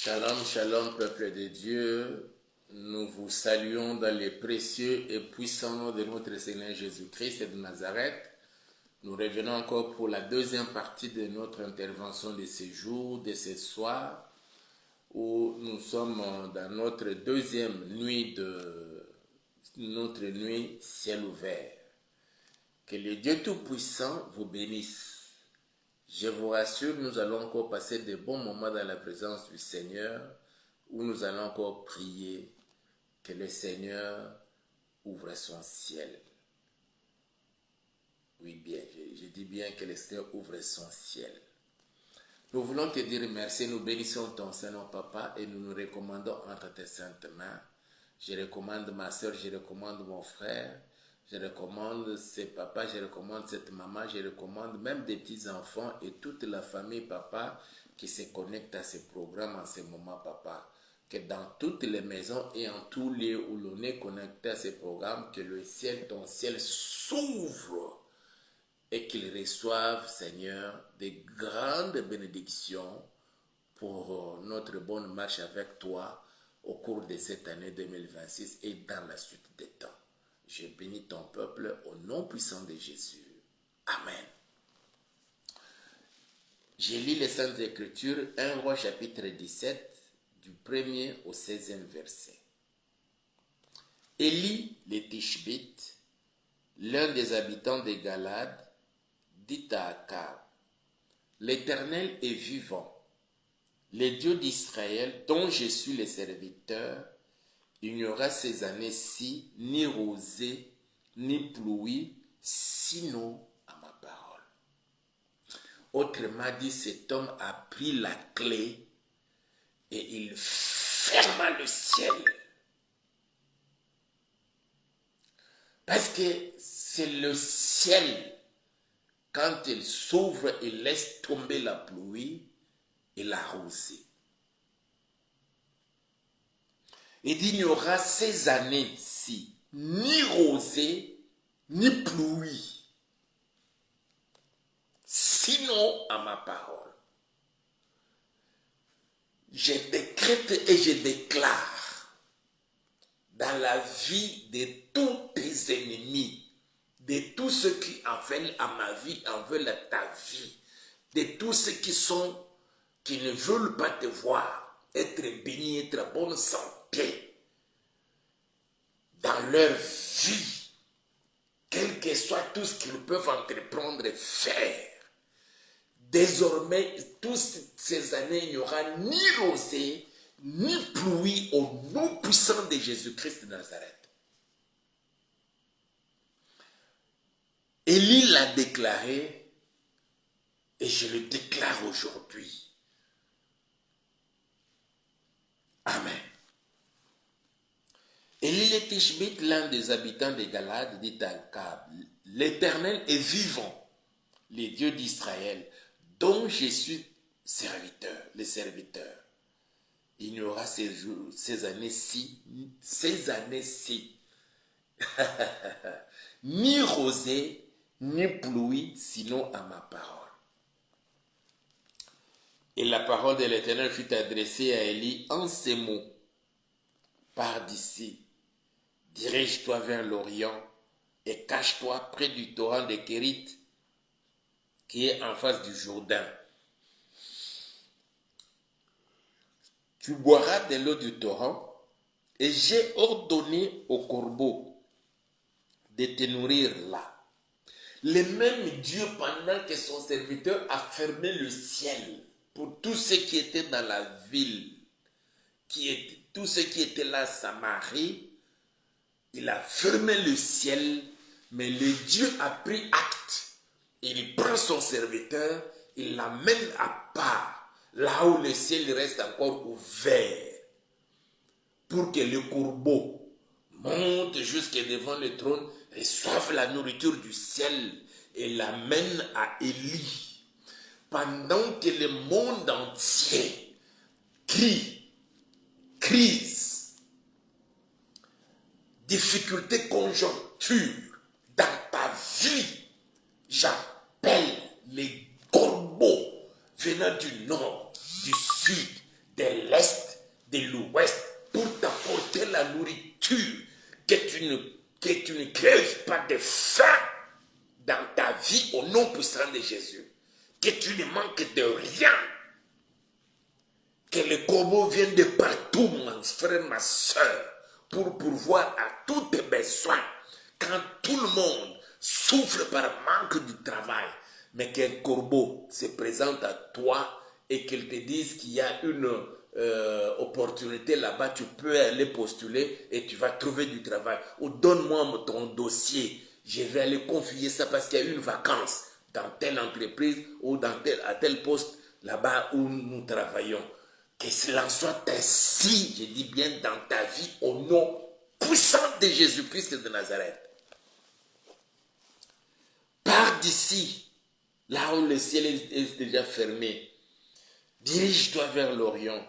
Shalom, shalom, peuple de Dieu. Nous vous saluons dans les précieux et puissants noms de notre Seigneur Jésus-Christ et de Nazareth. Nous revenons encore pour la deuxième partie de notre intervention de ce jour, de ce soir, où nous sommes dans notre deuxième nuit ciel ouvert. Que le Dieu Tout-Puissant vous bénisse. Je vous rassure, nous allons encore passer de bons moments dans la présence du Seigneur, où nous allons encore prier que le Seigneur ouvre son ciel. Oui, bien, je dis bien que le Seigneur ouvre son ciel. Nous voulons te dire merci, nous bénissons ton Saint-Nom, Papa, et nous nous recommandons entre tes saintes mains. Je recommande ma soeur, je recommande mon frère, je recommande ce papa, je recommande cette maman, je recommande même des petits-enfants et toute la famille, Papa, qui se connecte à ce programme en ce moment, Papa. Que dans toutes les maisons et en tous lieux où l'on est connecté à ce programme, que le ciel, ton ciel s'ouvre et qu'ils reçoivent, Seigneur, des grandes bénédictions pour notre bonne marche avec toi au cours de cette année 2026 et dans la suite des temps. Je bénis ton peuple au nom puissant de Jésus. Amen. J'ai lu les Saintes Écritures, 1 Roi chapitre 17, du 1er au 16e verset. Élie le Tishbite, l'un des habitants de Galade, dit à Akab, « L'Éternel est vivant, le Dieu d'Israël, dont je suis le serviteur, il n'y aura ces années-ci ni rosée, ni pluie, sinon à ma parole. » Autrement dit, cet homme a pris la clé et il ferma le ciel. Parce que c'est le ciel, quand il s'ouvre et laisse tomber la pluie et la rosée. Il dit, il n'y aura ces années-ci, ni rosée, ni pluie, sinon à ma parole. Je décrète et je déclare dans la vie de tous tes ennemis, de tous ceux qui en veulent à ma vie, en veulent à ta vie, de tous ceux qui ne veulent pas te voir, être bénis, être en bonne santé dans leur vie, quel que soit tout ce qu'ils peuvent entreprendre et faire. Désormais, toutes ces années, il n'y aura ni rosée, ni pluie au nom puissant de Jésus-Christ de Nazareth. Élie l'a déclaré et je le déclare aujourd'hui. Amen. Élie le Tishbite, l'un des habitants de Galade, dit à Akab, « L'Éternel est vivant, le Dieu d'Israël, dont je suis le serviteur. Il n'y aura ces années-ci, ni rosée, ni pluie, sinon à ma parole. » Et la parole de l'Éternel fut adressée à Élie en ces mots. « Pars d'ici, dirige-toi vers l'Orient et cache-toi près du torrent de Kérit, qui est en face du Jourdain. Tu boiras de l'eau du torrent, et j'ai ordonné aux corbeaux de te nourrir là. » Le même Dieu, pendant que son serviteur a fermé le ciel pour tous ceux qui étaient dans la ville, tous ceux qui étaient là à Samarie, il a fermé le ciel, mais le Dieu a pris acte. Il prend son serviteur, il l'amène à part, là où le ciel reste encore ouvert, pour que le corbeau monte jusque devant le trône, reçoive la nourriture du ciel et l'amène à Élie. Pendant que le monde entier crie, crise, difficulté, conjoncture dans ta vie, j'appelle les corbeaux venant du nord, du sud, de l'est sang de Jésus. Que tu ne manques de rien. Que les corbeaux viennent de partout, mon frère, ma soeur, pour pourvoir à tous tes besoins. Quand tout le monde souffre par manque du travail, mais qu'un corbeau se présente à toi et qu'il te dise qu'il y a une opportunité là-bas, tu peux aller postuler et tu vas trouver du travail. Ou donne-moi ton dossier, je vais aller confier ça parce qu'il y a une vacance dans telle entreprise ou à tel poste là-bas où nous travaillons. Que cela soit ainsi, je dis bien, dans ta vie, au nom puissant de Jésus-Christ de Nazareth. Pars d'ici, là où le ciel est déjà fermé. Dirige-toi vers l'Orient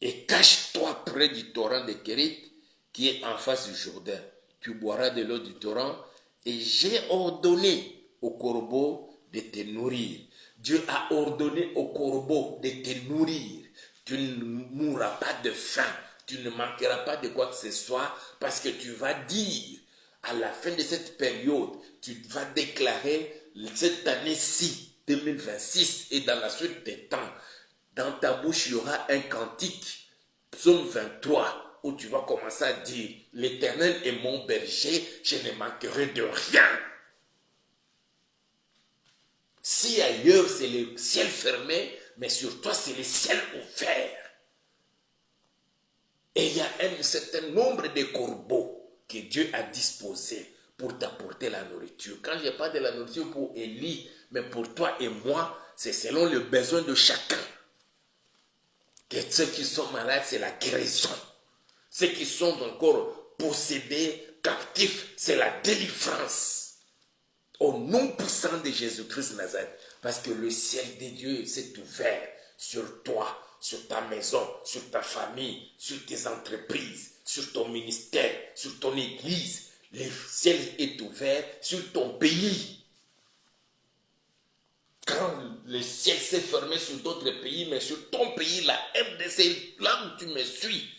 et cache-toi près du torrent de Kérit qui est en face du Jourdain. Tu boiras de l'eau du torrent et j'ai ordonné au corbeau de te nourrir. Dieu a ordonné au corbeau de te nourrir. Tu ne mourras pas de faim. Tu ne manqueras pas de quoi que ce soit parce que tu vas dire à la fin de cette période, tu vas déclarer cette année-ci, 2026 et dans la suite des temps. Dans ta bouche, il y aura un cantique, psaume 23, où tu vas commencer à dire, l'Éternel est mon berger, je ne manquerai de rien. Si ailleurs c'est le ciel fermé, mais sur toi c'est le ciel ouvert. Et il y a un certain nombre de corbeaux que Dieu a disposés pour t'apporter la nourriture. Quand je parle de la nourriture pour Élie, mais pour toi et moi, c'est selon le besoin de chacun. Que ceux qui sont malades, c'est la guérison. Ceux qui sont encore possédés, captifs, c'est la délivrance. Au nom puissant de Jésus-Christ de Nazareth. Parce que le ciel de Dieu s'est ouvert sur toi, sur ta maison, sur ta famille, sur tes entreprises, sur ton ministère, sur ton église. Le ciel est ouvert sur ton pays. Quand le ciel s'est fermé sur d'autres pays, mais sur ton pays, la RDC, là où tu me suis,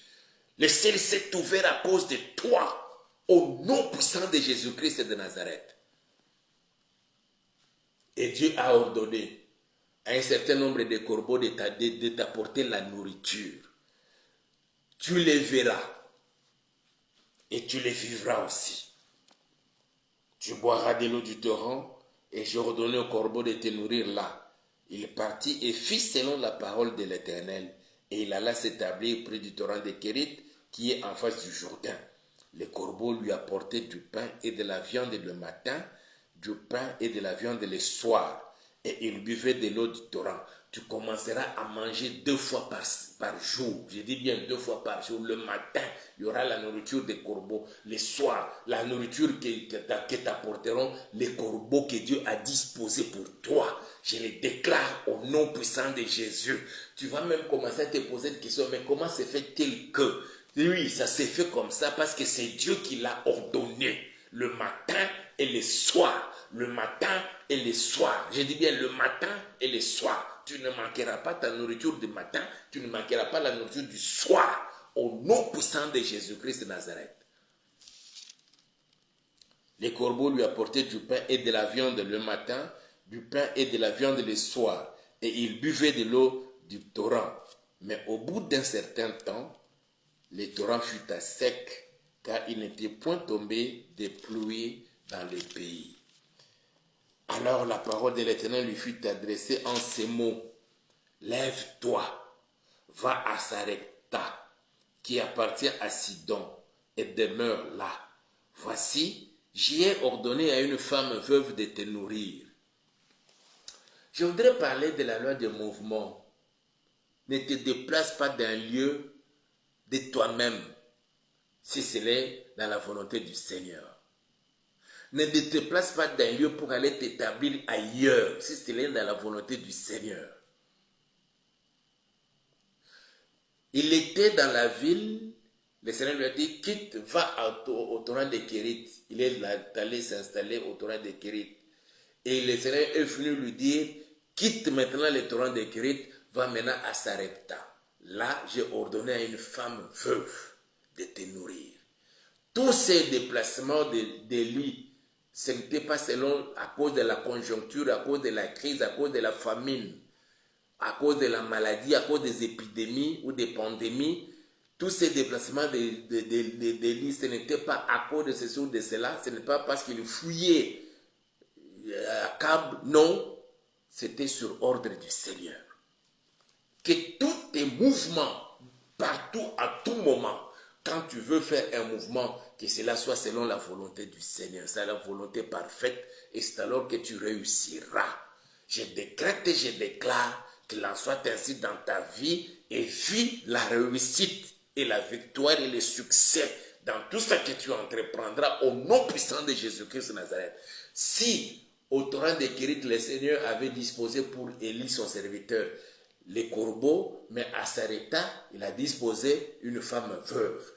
le ciel s'est ouvert à cause de toi, au nom puissant de Jésus-Christ de Nazareth. Et Dieu a ordonné à un certain nombre de corbeaux de t'apporter la nourriture. Tu les verras et tu les vivras aussi. Tu boiras de l'eau du torrent et j'ai ordonné au corbeau de te nourrir là. Il partit et fit selon la parole de l'Éternel et il alla s'établir près du torrent de Kérit qui est en face du Jourdain. Le corbeau lui apportait du pain et de la viande le matin, du pain et de la viande le soir, et il buvait de l'eau du torrent. Tu commenceras à manger 2 fois par jour. Je dis bien 2 fois par jour. Le matin, il y aura la nourriture des corbeaux. Le soir, la nourriture que t'apporteront les corbeaux que Dieu a disposés pour toi. Je les déclare au nom puissant de Jésus. Tu vas même commencer à te poser des questions. Mais comment se fait-il que... Oui, ça s'est fait comme ça parce que c'est Dieu qui l'a ordonné. Le matin et le soir. Le matin et le soir. Je dis bien le matin et le soir. Tu ne manqueras pas ta nourriture du matin. Tu ne manqueras pas la nourriture du soir. Au nom puissant de Jésus-Christ de Nazareth. Les corbeaux lui apportaient du pain et de la viande le matin, du pain et de la viande le soir. Et il buvait de l'eau du torrent. Mais au bout d'un certain temps, le torrent fut à sec, car il n'était point tombé de pluie dans le pays. Alors la parole de l'Éternel lui fut adressée en ces mots. Lève-toi, va à Sarepta, qui appartient à Sidon, et demeure là. Voici, j'y ai ordonné à une femme veuve de te nourrir. Je voudrais parler de la loi du mouvement. Ne te déplace pas d'un lieu de toi-même, si c'est dans la volonté du Seigneur. Ne te déplace pas d'un lieu pour aller t'établir ailleurs, si c'est dans la volonté du Seigneur. Il était dans la ville, le Seigneur lui a dit, quitte, va au torrent de Kérit. Il est allé s'installer au torrent de Kérit. Et le Seigneur est venu lui dire, quitte maintenant le torrent de Kérit, va maintenant à Sarepta. Là, j'ai ordonné à une femme veuve de te nourrir. Tous ces déplacements d'Élie, Ce n'était pas selon, à cause de la conjoncture, à cause de la crise, à cause de la famine, à cause de la maladie, à cause des épidémies ou des pandémies. Tous ces déplacements de lits, ce n'était pas à cause de ceci ou de cela, ce n'est pas parce qu'ils fouillaient à câble, non, c'était sur ordre du Seigneur. Que tous tes mouvements, partout, à tout moment, quand tu veux faire un mouvement, que cela soit selon la volonté du Seigneur, c'est la volonté parfaite, et c'est alors que tu réussiras. Je décrète et je déclare qu'il en soit ainsi dans ta vie, et vis la réussite et la victoire et le succès dans tout ce que tu entreprendras au nom puissant de Jésus-Christ de Nazareth. Si au torrent de Kérit, le Seigneur avait disposé pour Élie, son serviteur, les corbeaux, mais à Sarepta, il a disposé une femme veuve.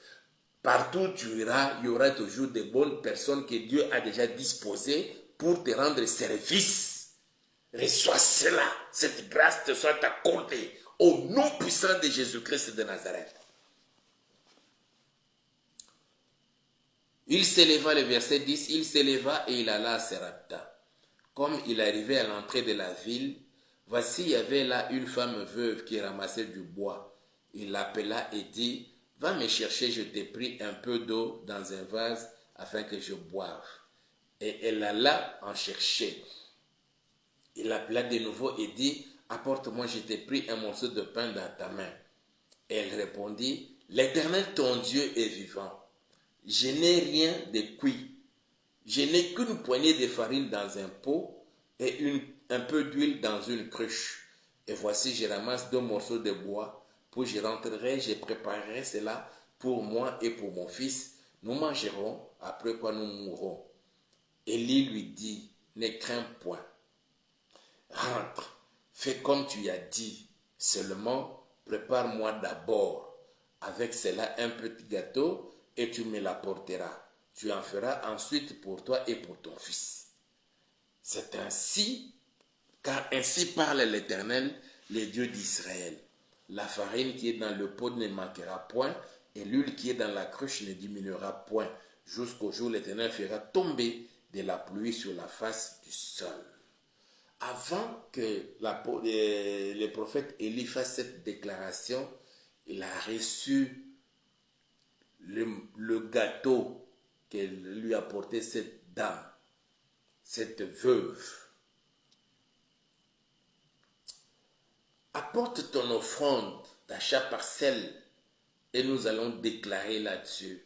Partout où tu iras, il y aura toujours de bonnes personnes que Dieu a déjà disposées pour te rendre service. Reçois cela, cette grâce te soit accordée au nom puissant de Jésus-Christ de Nazareth. Il s'éleva, le verset 10, il s'éleva et il alla à Sarepta. Comme il arrivait à l'entrée de la ville, voici, il y avait là une femme veuve qui ramassait du bois. Il l'appela et dit, va me chercher, je t'ai pris un peu d'eau dans un vase afin que je boive. Et elle alla en chercher. Il l'appela de nouveau et dit, apporte-moi, je t'ai pris un morceau de pain dans ta main. Elle répondit, l'Éternel ton Dieu est vivant. Je n'ai rien de cuit. Je n'ai qu'une poignée de farine dans un pot et un peu d'huile dans une cruche. Et voici, je ramasse 2 morceaux de bois, puis je rentrerai, je préparerai cela pour moi et pour mon fils. Nous mangerons, après quoi nous mourrons. Élie lui dit, ne crains point. Rentre, fais comme tu as dit, seulement prépare-moi d'abord avec cela un petit gâteau et tu me l'apporteras. Tu en feras ensuite pour toi et pour ton fils. C'est ainsi, car ainsi parle l'Éternel, le Dieu d'Israël. La farine qui est dans le pot ne manquera point, et l'huile qui est dans la cruche ne diminuera point, jusqu'au jour où l'Éternel fera tomber de la pluie sur la face du sol. Avant que le prophète Élie fasse cette déclaration, il a reçu le gâteau qu'elle lui a apporté cette dame, cette veuve. Apporte ton offrande d'achat parcelle et nous allons déclarer là-dessus,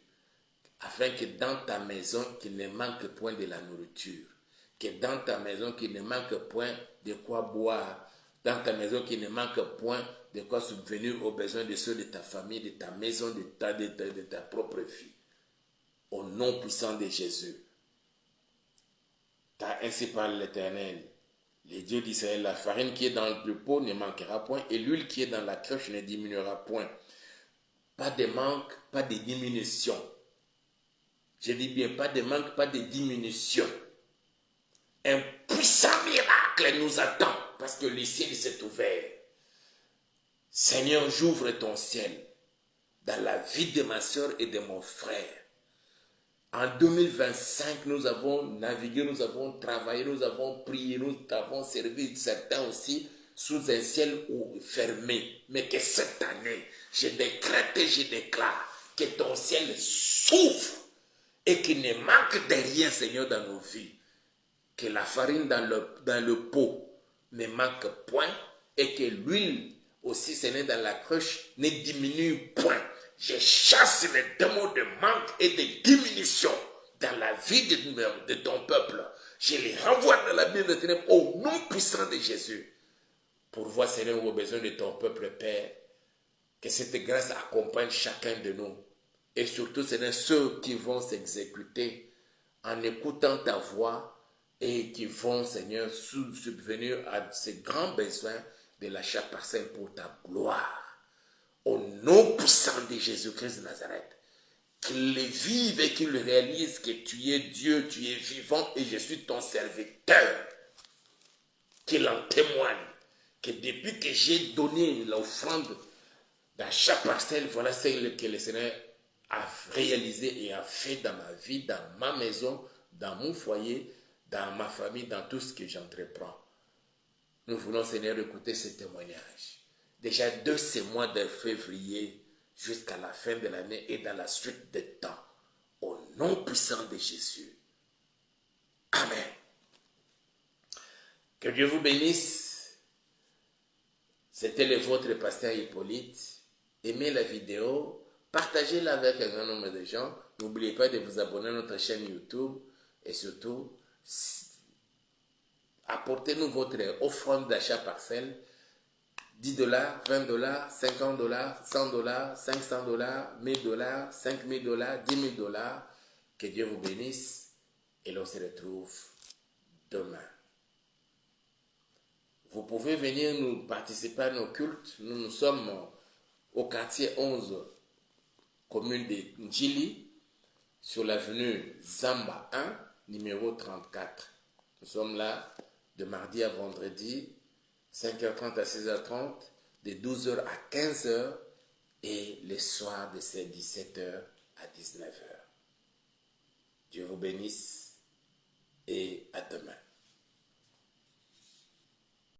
afin que dans ta maison, qu'il ne manque point de la nourriture, que dans ta maison, qu'il ne manque point de quoi boire, dans ta maison, qu'il ne manque point de quoi subvenir aux besoins de ceux de ta famille, de ta maison, de ta propre vie. Au nom puissant de Jésus. Car ainsi parle l'Éternel, le Dieu d'Israël, la farine qui est dans le pot ne manquera point, et l'huile qui est dans la cruche ne diminuera point. Pas de manque, pas de diminution. Je dis bien, pas de manque, pas de diminution. Un puissant miracle nous attend, parce que le ciel s'est ouvert. Seigneur, j'ouvre ton ciel dans la vie de ma soeur et de mon frère. En 2025, nous avons navigué, nous avons travaillé, nous avons prié, nous avons servi certains aussi sous un ciel fermé. Mais que cette année, je décrète et je déclare que ton ciel s'ouvre et qu'il ne manque de rien, Seigneur, dans nos vies. Que la farine dans le pot ne manque point et que l'huile aussi, Seigneur, dans la cruche ne diminue point. Je chasse les démons de manque et de diminution dans la vie de ton peuple. Je les renvoie dans la Bible de ténèbres au nom puissant de Jésus. Pour voir, Seigneur, aux besoins de ton peuple, Père, que cette grâce accompagne chacun de nous. Et surtout, Seigneur, ceux qui vont s'exécuter en écoutant ta voix et qui vont, Seigneur, subvenir à ces grands besoins de l'achat parcelle pour ta gloire. Au nom puissant de Jésus-Christ de Nazareth, qu'il vive et qu'il réalise que tu es Dieu, tu es vivant et je suis ton serviteur. Qu'il en témoigne que depuis que j'ai donné l'offrande d'achat parcelle, voilà ce que le Seigneur a réalisé et a fait dans ma vie, dans ma maison, dans mon foyer, dans ma famille, dans tout ce que j'entreprends. Nous voulons, Seigneur, écouter ce témoignage. Déjà de ce mois de février jusqu'à la fin de l'année et dans la suite des temps. Au nom puissant de Jésus. Amen. Que Dieu vous bénisse. C'était le vôtre pasteur Hippolyte. Aimez la vidéo, partagez-la avec un grand nombre de gens. N'oubliez pas de vous abonner à notre chaîne YouTube et surtout, apportez-nous votre offrande d'achat parcelle. $10, $20, $50, $100, $500, $1000, $5000, $10,000. Que Dieu vous bénisse et l'on se retrouve demain. Vous pouvez venir nous participer à nos cultes. Nous sommes au quartier 11, commune de Njili, sur l'avenue Zamba 1, numéro 34. Nous sommes là de mardi à vendredi, 5h30 à 6h30, de 12h à 15h et les soirs de 17h à 19h. Dieu vous bénisse et à demain.